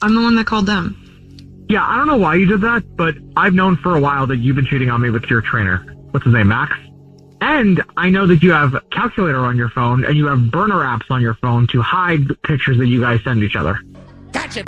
I'm the one that called them. Yeah, I don't know why you did that, but I've known for a while that you've been cheating on me with your trainer. What's his name, Max? And I know that you have a calculator on your phone and you have burner apps on your phone to hide pictures that you guys send each other. Gotcha.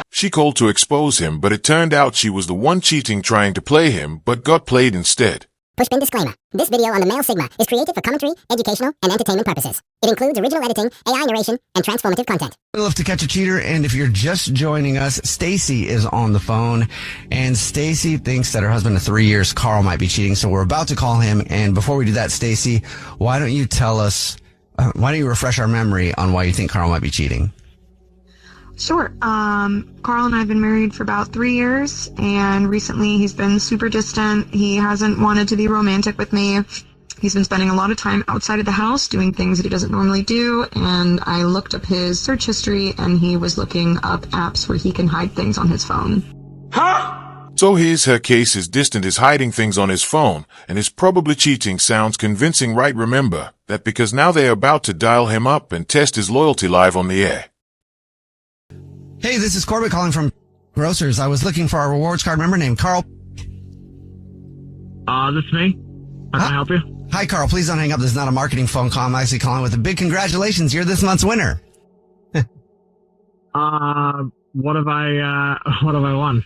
She called to expose him, but it turned out she was the one cheating trying to play him, but got played instead. Pushpin disclaimer. This video on the male Sigma is created for commentary, educational, and entertainment purposes. It includes original editing, AI narration, and transformative content. We love to catch a cheater, and if you're just joining us, Stacy is on the phone, and Stacy thinks that her husband of 3 years, Carl, might be cheating, so we're about to call him. And before we do that, Stacy, why don't you tell us, why don't you refresh our memory on why you think Carl might be cheating? Sure. Carl and I have been married for about 3 years, and recently he's been super distant. He hasn't wanted to be romantic with me. He's been spending a lot of time outside of the house doing things that he doesn't normally do, and I looked up his search history, and he was looking up apps where he can hide things on his phone. So here's her case. His distant is hiding things on his phone, and his probably cheating sounds convincing, right? Remember that because now they're about to dial him up and test his loyalty live on the air. Hey, this is Corbett calling from Grocers. I was looking for a rewards card member named Carl. This is me. How can I help you? Hi, Carl. Please don't hang up. This is not a marketing phone call. I'm actually calling with a big congratulations. You're this month's winner. What have I won?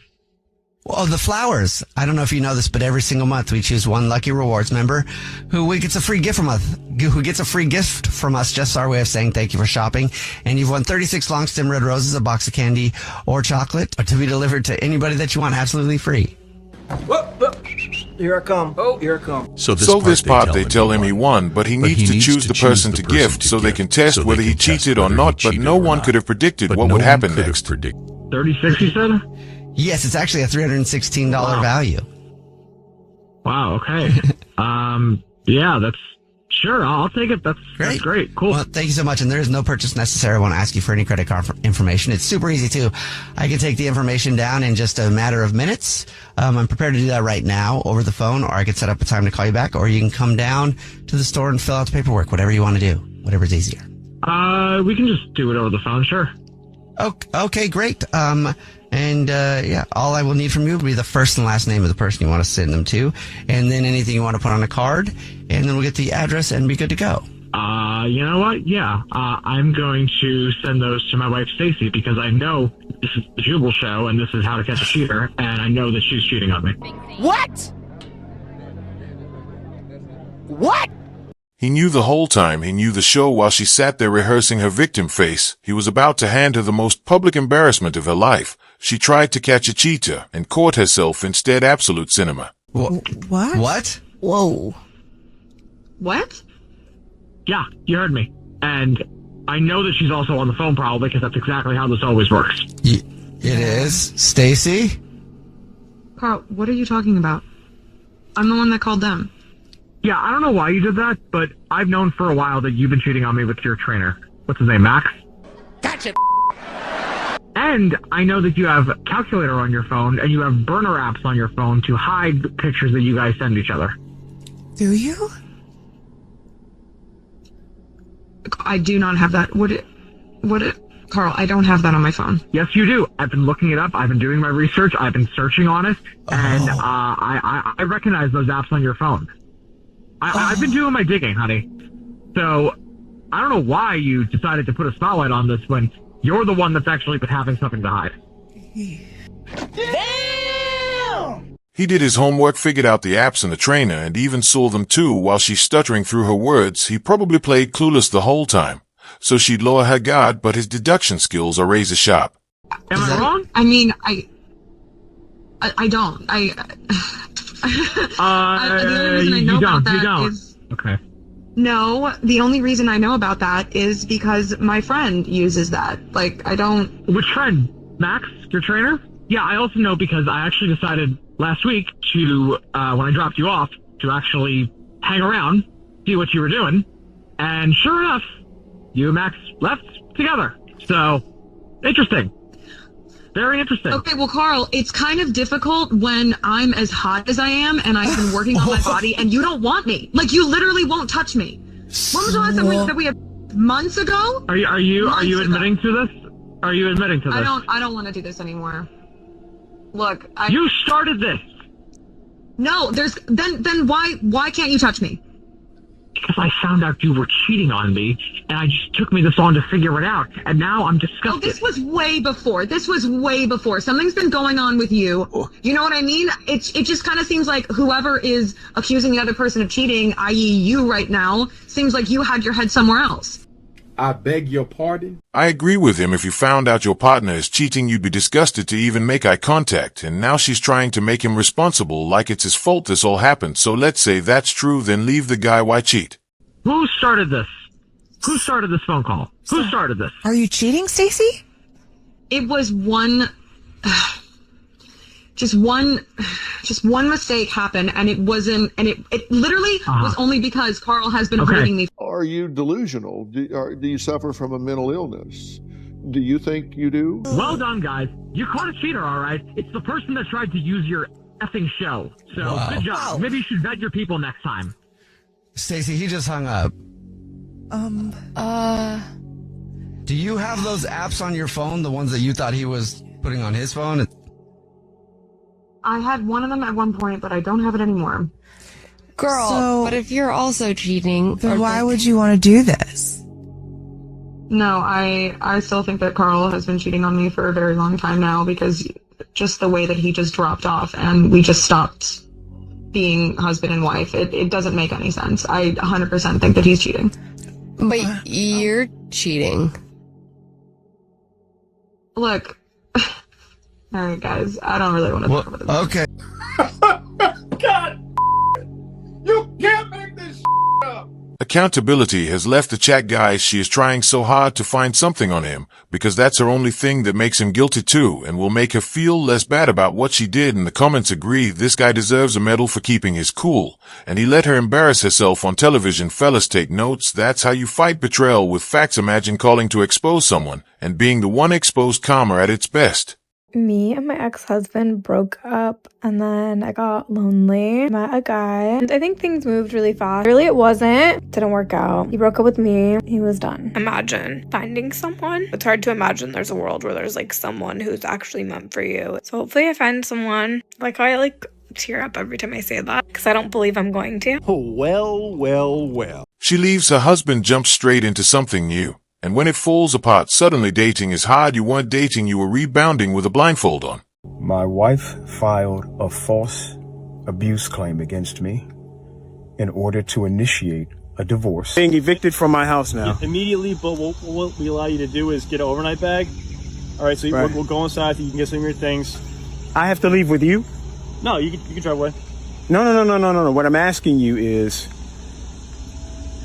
Well, the flowers. I don't know if you know this, but every single month we choose one lucky rewards member who gets a free gift from us. Just our way of saying thank you for shopping. And you've won 36 long stem red roses, a box of candy or chocolate to be delivered to anybody that you want absolutely free. Whoa. Here I come. Oh, here I come. So this part they tell him he won, but he needs to choose the person to gift so they can test whether he cheated or not, but no one could have predicted what would happen next. 36, you said? Yes, it's actually a $316 value. Wow, okay. Yeah, that's sure. I'll take it. That's great. Cool. Well, thank you so much. And there is no purchase necessary. I won't ask you for any credit card information. It's super easy too. I can take the information down in just a matter of minutes. I'm prepared to do that right now over the phone, or I could set up a time to call you back, or you can come down to the store and fill out the paperwork, whatever you want to do, whatever's easier. We can just do it over the phone. Sure. Okay, great. All I will need from you will be the first and last name of the person you want to send them to, and then anything you want to put on a card, and then we'll get the address and be good to go. You know what? Yeah, I'm going to send those to my wife, Stacy, because I know this is the Jubal show, and this is How to Catch a Cheater, and I know that she's cheating on me. What? What? He knew the whole time. He knew the show while she sat there rehearsing her victim face. He was about to hand her the most public embarrassment of her life. She tried to catch a cheater and caught herself instead. Absolute cinema. What? What? Whoa. What? Yeah, you heard me. And I know that she's also on the phone probably because that's exactly how this always works. It is. Stacy? Carl, what are you talking about? I'm the one that called them. Yeah, I don't know why you did that, but I've known for a while that you've been cheating on me with your trainer. What's his name, Max? Gotcha. And I know that you have a calculator on your phone and you have burner apps on your phone to hide pictures that you guys send each other. Do you? I do not have that. Carl, I don't have that on my phone. Yes, you do. I've been looking it up. I've been doing my research. I've been searching on it. And I recognize those apps on your phone. I've been doing my digging, honey. So I don't know why you decided to put a spotlight on this when you're the one that's actually been having something to hide. Damn! He did his homework, figured out the apps and the trainer, and even saw them too while she's stuttering through her words. He probably played clueless the whole time. So she'd lower her guard, but his deduction skills are razor sharp. Am I wrong? I mean, I don't. The only reason I know about that is... Okay. No, the only reason I know about that is because my friend uses that. Like, I don't... Which friend? Max, your trainer? Yeah, I also know because I actually decided last week to, when I dropped you off, to actually hang around, see what you were doing. And sure enough, you and Max left together. So, interesting. Very interesting. Okay, well, Carl, it's kind of difficult when I'm as hot as I am and I've been working on my body and you don't want me. Like, you literally won't touch me. When was the last time that we had months ago? Are you admitting to this? Are you admitting to this? I don't want to do this anymore. Look, You started this! No, then why can't you touch me? Because I found out you were cheating on me, and I just took me this long to figure it out, and now I'm disgusted. Oh, this was way before. Something's been going on with you. You know what I mean? It just kind of seems like whoever is accusing the other person of cheating, i.e. you right now, seems like you had your head somewhere else. I beg your pardon? I agree with him. If you found out your partner is cheating, you'd be disgusted to even make eye contact, and now she's trying to make him responsible like it's his fault this all happened. So let's say that's true, then leave the guy. Why cheat? Who started this? Who started this phone call? Who started this? Are you cheating, Stacey? It was just one mistake happened, and it wasn't, and it literally was only because Carl has been avoiding me. Are you delusional? Do you suffer from a mental illness? Do you think you do? Well done, guys. You caught a cheater, all right. It's the person that tried to use your effing show. So, Good job. Wow. Maybe you should vet your people next time. Stacey, he just hung up. Do you have those apps on your phone, the ones that you thought he was putting on his phone? I had one of them at one point, but I don't have it anymore. Girl, but if you're also cheating... Then why would you want to do this? No, I still think that Carl has been cheating on me for a very long time now, because just the way that he just dropped off and we just stopped being husband and wife, it doesn't make any sense. I 100% think that he's cheating. But you're cheating. Look... All right, guys. I don't really want to talk about this. Okay. God, you can't make this up. Accountability has left the chat, guys. She is trying so hard to find something on him, because that's her only thing that makes him guilty too, and will make her feel less bad about what she did. And the comments agree. This guy deserves a medal for keeping his cool, and he let her embarrass herself on television. Fellas, take notes. That's how you fight betrayal with facts. Imagine calling to expose someone, and being the one exposed. Karma at its best. Me and my ex-husband broke up, and then I got lonely, met a guy, and I think things moved really fast. Really, it wasn't. Didn't work out. He broke up with me. He was done. Imagine finding someone. It's hard to imagine there's a world where there's like someone who's actually meant for you. So hopefully I find someone. Like, I tear up every time I say that, because I don't believe I'm going to. Oh, well. She leaves her husband, jumps straight into something new. And when it falls apart, suddenly dating is hard. You weren't dating, you were rebounding with a blindfold on. My wife filed a false abuse claim against me in order to initiate a divorce. Being evicted from my house now. Immediately, but what we allow you to do is get an overnight bag. All right, so we'll go inside so you can get some of your things. I have to leave with you? No, you can drive away. No. What I'm asking you is,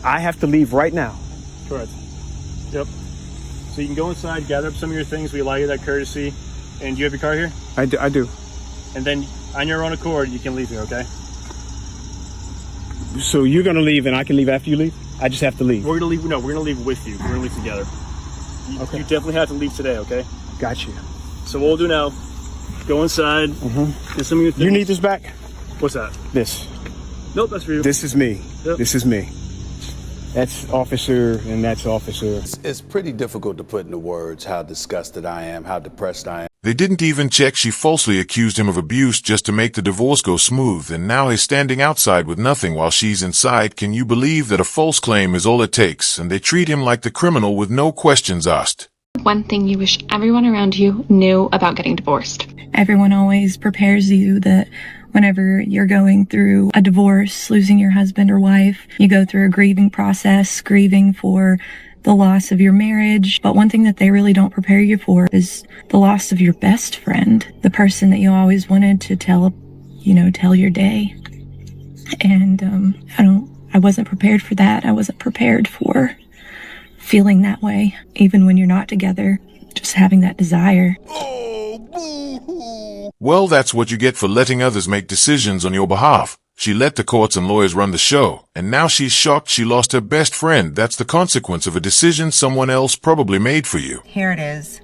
I have to leave right now. Correct. Yep. So you can go inside, gather up some of your things. We allow you that courtesy. And do you have your car here? I do. And then on your own accord, you can leave here, okay? So you're going to leave and I can leave after you leave? I just have to leave? We're going to leave. No, we're going to leave with you. We're going to leave together. Okay. You definitely have to leave today, okay? Got you. So what we'll do now, go inside, get some of your things. You need this back? What's that? This. Nope, that's for you. This is me. Yep. This is me. That's officer and that's officer. It's pretty difficult to put into words how disgusted I am, how depressed I am. They didn't even check. She falsely accused him of abuse just to make the divorce go smooth, and now he's standing outside with nothing while she's inside. Can you believe that a false claim is all it takes? And they treat him like the criminal with no questions asked. One thing you wish everyone around you knew about getting divorced. Everyone always prepares you that whenever you're going through a divorce, losing your husband or wife, you go through a grieving process, grieving for the loss of your marriage. But one thing that they really don't prepare you for is the loss of your best friend, the person that you always wanted to tell your day. And I wasn't prepared for that. I wasn't prepared for feeling that way, even when you're not together, just having that desire. Well, that's what you get for letting others make decisions on your behalf. She let the courts and lawyers run the show, and now she's shocked she lost her best friend. That's the consequence of a decision someone else probably made for you. Here it is.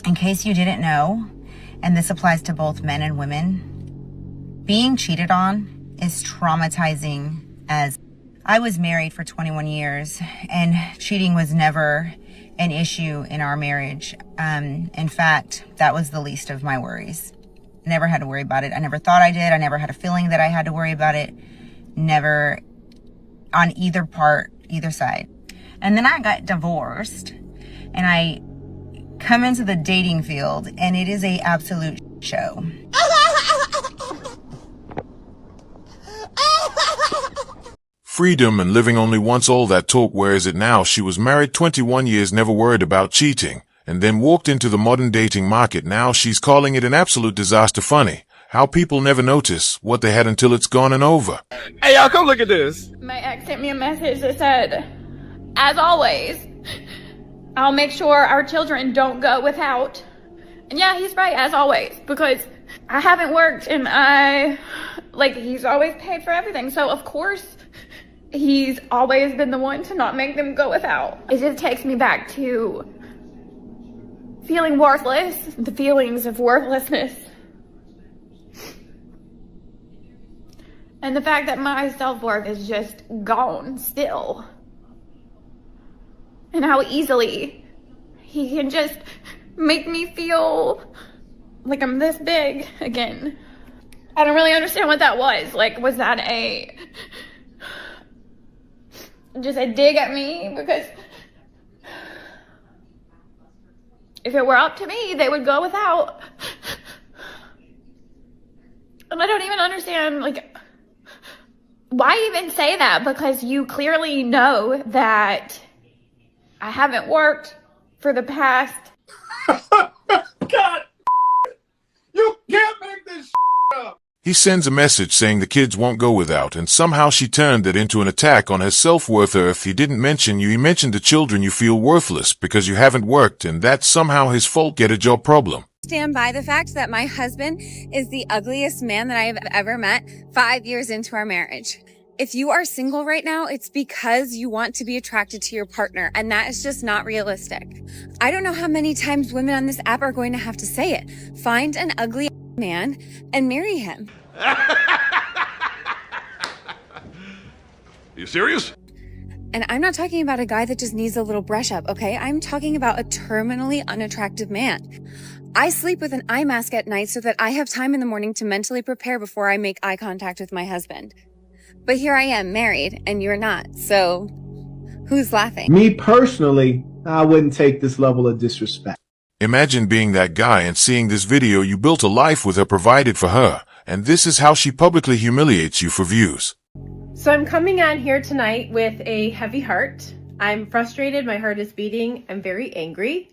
In case you didn't know, and this applies to both men and women, being cheated on is traumatizing as I was married for 21 years, and cheating was never an issue in our marriage. In fact, that was the least of my worries. Never had to worry about it. I never thought I did. I never had a feeling that I had to worry about it. Never on either side. And then I got divorced and I come into the dating field and it is a absolute show. Freedom and living only once, all that talk. Where is it now? She was married 21 years, never worried about cheating, and then walked into the modern dating market. Now she's calling it an absolute disaster. Funny how people never notice what they had until it's gone and over. Hey, y'all, come look at this. My ex sent me a message that said, as always, I'll make sure our children don't go without. And yeah, he's right, as always, because I haven't worked and he's always paid for everything. So of course, he's always been the one to not make them go without. It just takes me back to feeling worthless, the feelings of worthlessness. And the fact that my self-worth is just gone still. And how easily he can just make me feel like I'm this big again. I don't really understand what that was. Like, was that just a dig at me? Because if it were up to me, they would go without. And I don't even understand, why even say that? Because you clearly know that I haven't worked for the past... God, you can't make this up. He sends a message saying the kids won't go without, and somehow she turned it into an attack on her self-worth. Earth, he didn't mention you. He mentioned the children. You feel worthless because you haven't worked, and that's somehow his fault. Get a job problem. Stand by the fact that my husband is the ugliest man that I have ever met 5 years into our marriage. If you are single right now, it's because you want to be attracted to your partner, and that is just not realistic. I don't know how many times women on this app are going to have to say it. Find an ugly man and marry him. You serious? And I'm not talking about a guy that just needs a little brush up, okay? I'm talking about a terminally unattractive man. I sleep with an eye mask at night so that I have time in the morning to mentally prepare before I make eye contact with my husband. But here I am, married, and you're not, so who's laughing? Me personally, I wouldn't take this level of disrespect. Imagine being that guy and seeing this video. You built a life with her, provided for her, and this is how she publicly humiliates you for views. So I'm coming on here tonight with a heavy heart. I'm frustrated, my heart is beating, I'm very angry.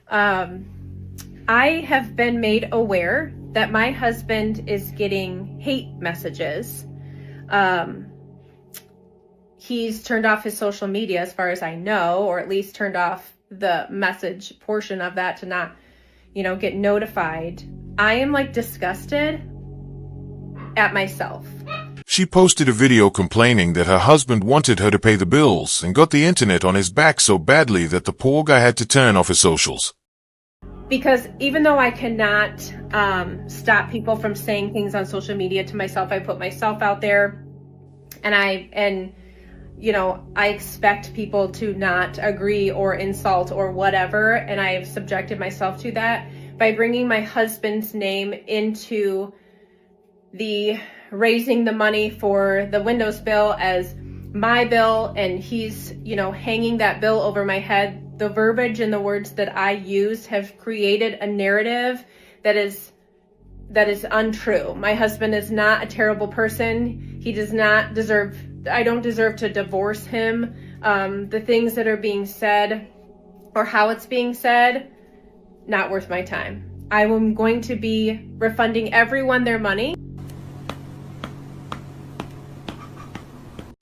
I have been made aware that my husband is getting hate messages. He's turned off his social media as far as I know, or at least turned off the message portion of that to not, get notified. I am disgusted at myself. She posted a video complaining that her husband wanted her to pay the bills and got the internet on his back so badly that the poor guy had to turn off his socials. Because even though I cannot stop people from saying things on social media to myself, I put myself out there, and I expect people to not agree or insult or whatever, and I've subjected myself to that by bringing my husband's name into the raising the money for the Windows bill as my bill, and he's, hanging that bill over my head. The verbiage and the words that I use have created a narrative that is untrue. My husband is not a terrible person. He does not deserve, I don't deserve to divorce him. The things that are being said or how it's being said, not worth my time. I am going to be refunding everyone their money.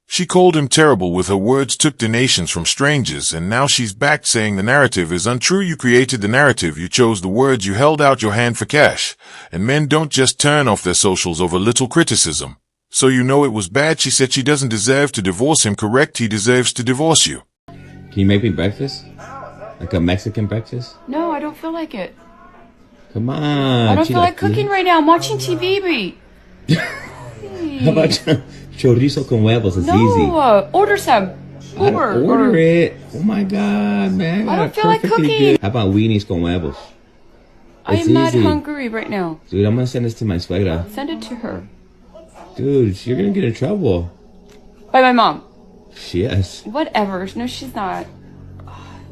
She called him terrible with her words, took donations from strangers, and now she's back saying the narrative is untrue. You created the narrative, you chose the words, you held out your hand for cash. And men don't just turn off their socials over little criticism. So you know it was bad. She said she doesn't deserve to divorce him. Correct, he deserves to divorce you. Can you make me breakfast? Like a Mexican breakfast? No, I don't feel like it. Come on. I don't feel like cooking right now. I'm watching TV. How about chorizo con huevos? It's easy. No, order some. Order it. Oh my god, man. I don't feel like cooking. Good. How about weenies con huevos? I am not hungry right now. Dude, I'm gonna send this to my suegra. Send it to her. Dude, you're gonna get in trouble. By my mom. Yes. Whatever. No, she's not.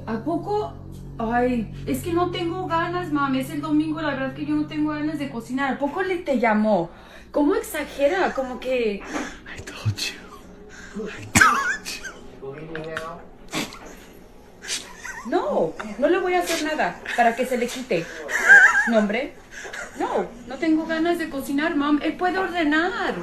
¿A poco? Ay, es que no tengo ganas, mami. Es el domingo, la verdad es que yo no tengo ganas de cocinar. ¿A poco le te llamó? ¿Cómo exagera? Como que... I told you. No, no le voy a hacer nada para que se le quite. No, hombre. No, no tengo ganas de cocinar, mom. Él puede ordenar.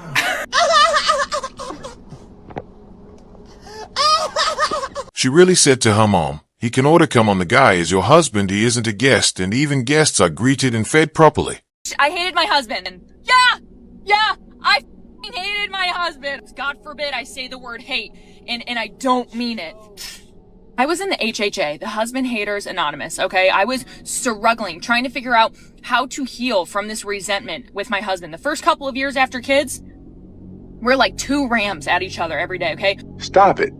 She really said to her mom, he can order come on the guy as your husband, he isn't a guest, and even guests are greeted and fed properly. I hated my husband. Yeah, I hated my husband. God forbid I say the word hate, and I don't mean it. I was in the HHA, the Husband Haters Anonymous, okay? I was struggling, trying to figure out how to heal from this resentment with my husband. The first couple of years after kids, we're like two rams at each other every day, okay? Stop it.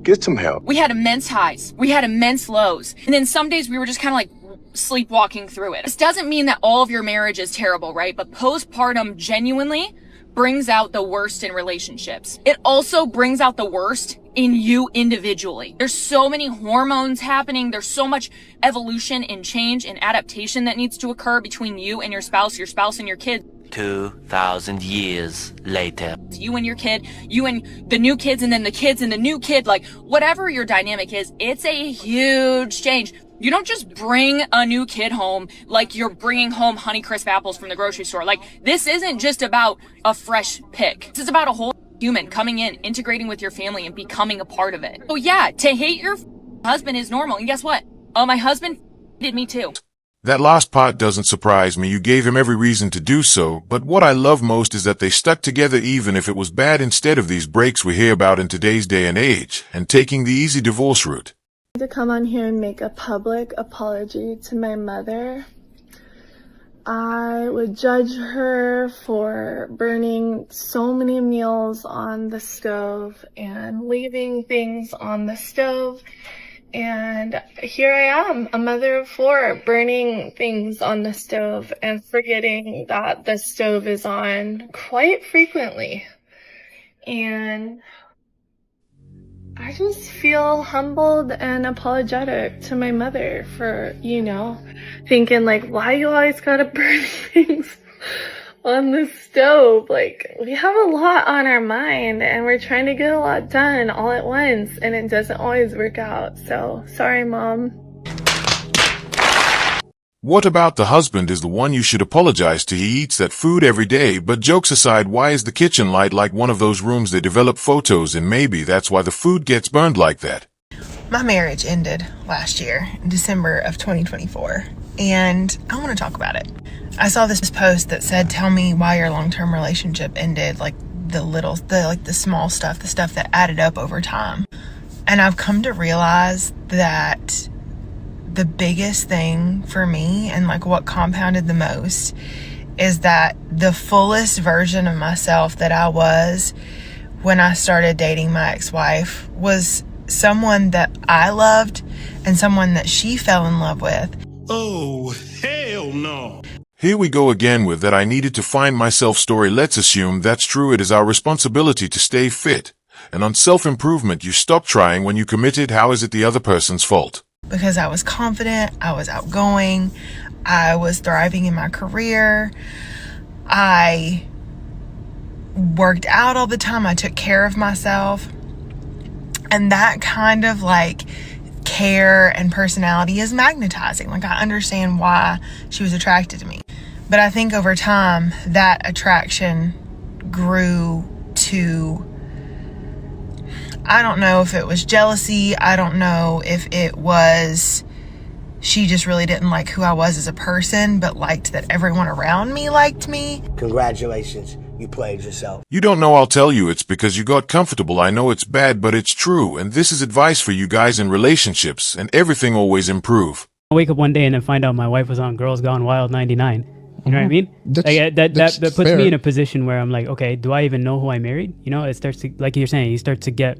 Get some help. We had immense highs. We had immense lows. And then some days we were just kind of like sleepwalking through it. This doesn't mean that all of your marriage is terrible, right? But postpartum genuinely brings out the worst in relationships. It also brings out the worst in you individually. There's so many hormones happening. There's so much evolution and change and adaptation that needs to occur between you and your spouse and your kids. 2,000 years later. You and your kid, you and the new kids, and then the kids and the new kid, like whatever your dynamic is, it's a huge change. You don't just bring a new kid home like you're bringing home Honeycrisp apples from the grocery store. Like, this isn't just about a fresh pick. This is about a whole human coming in, integrating with your family, and becoming a part of it. So yeah, to hate your husband is normal. And guess what? My husband did me too. That last part doesn't surprise me. You gave him every reason to do so, but what I love most is that they stuck together even if it was bad, instead of these breaks we hear about in today's day and age, and taking the easy divorce route. To come on here and make a public apology to my mother. I would judge her for burning so many meals on the stove and leaving things on the stove. And here I am, a mother of four, burning things on the stove and forgetting that the stove is on quite frequently. And I just feel humbled and apologetic to my mother for, thinking like, why you always gotta burn things on the stove? Like, we have a lot on our mind and we're trying to get a lot done all at once and it doesn't always work out. So, sorry, Mom. What about the husband is the one you should apologize to? He eats that food every day, but jokes aside, why is the kitchen light like one of those rooms they develop photos in? Maybe that's why the food gets burned like that. My marriage ended last year, in December of 2024, and I want to talk about it. I saw this post that said, tell me why your long-term relationship ended, like the small stuff, the stuff that added up over time. And I've come to realize that the biggest thing for me, and like what compounded the most, is that the fullest version of myself that I was when I started dating my ex-wife was someone that I loved and someone that she fell in love with. Oh, hell no. Here we go again with that I needed to find myself story. Let's assume that's true. It is our responsibility to stay fit. And on self-improvement, you stop trying when you committed. How is it the other person's fault? Because I was confident, I was outgoing, I was thriving in my career, I worked out all the time, I took care of myself, and that kind of like care and personality is magnetizing. Like, I understand why she was attracted to me. But I think over time, that attraction grew to, I don't know if it was jealousy. I don't know if it was she just really didn't like who I was as a person, but liked that everyone around me liked me. Congratulations, you played yourself. You don't know, I'll tell you, it's because you got comfortable. I know it's bad, but it's true. And this is advice for you guys in relationships, and everything always improve. I wake up one day and then find out my wife was on Girls Gone Wild 99. You know what I mean? That puts fair. me in a position where I'm like, okay, do I even know who I married? It starts to, like you're saying, you start to get,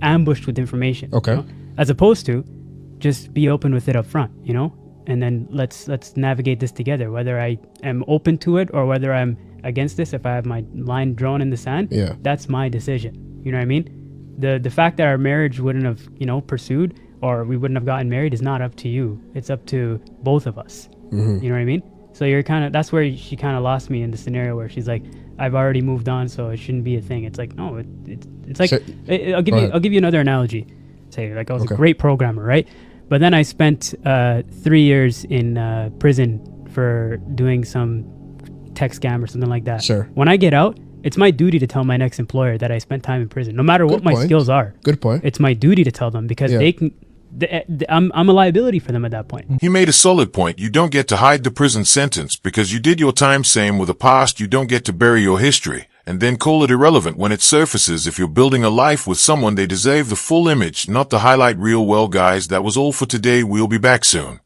ambushed with information. Okay. You know? As opposed to just be open with it up front, you know, and then let's navigate this together, whether I am open to it or whether I'm against this. If I have my line drawn in the sand, that's my decision. You know what I mean? The fact that our marriage wouldn't have, you know, pursued, or we wouldn't have gotten married, is not up to you. It's up to both of us. Mm-hmm. You know what I mean? So you're kind of, that's where she kind of lost me in the scenario where she's like, I've already moved on, so it shouldn't be a thing. It's like, no, it's like, I'll give you another analogy. Say, like, I was a great programmer, right? But then I spent 3 years in prison for doing some tech scam or something like that. Sure. When I get out, it's my duty to tell my next employer that I spent time in prison, no matter what my skills are. Good point. It's my duty to tell them, because they can. I'm a liability for them at that point. He made a solid point. You don't get to hide the prison sentence because you did your time. Same with the past. You don't get to bury your history and then call it irrelevant when it surfaces. If you're building a life with someone, they deserve the full image, not the highlight reel. Well, guys, that was all for today. We'll be back soon.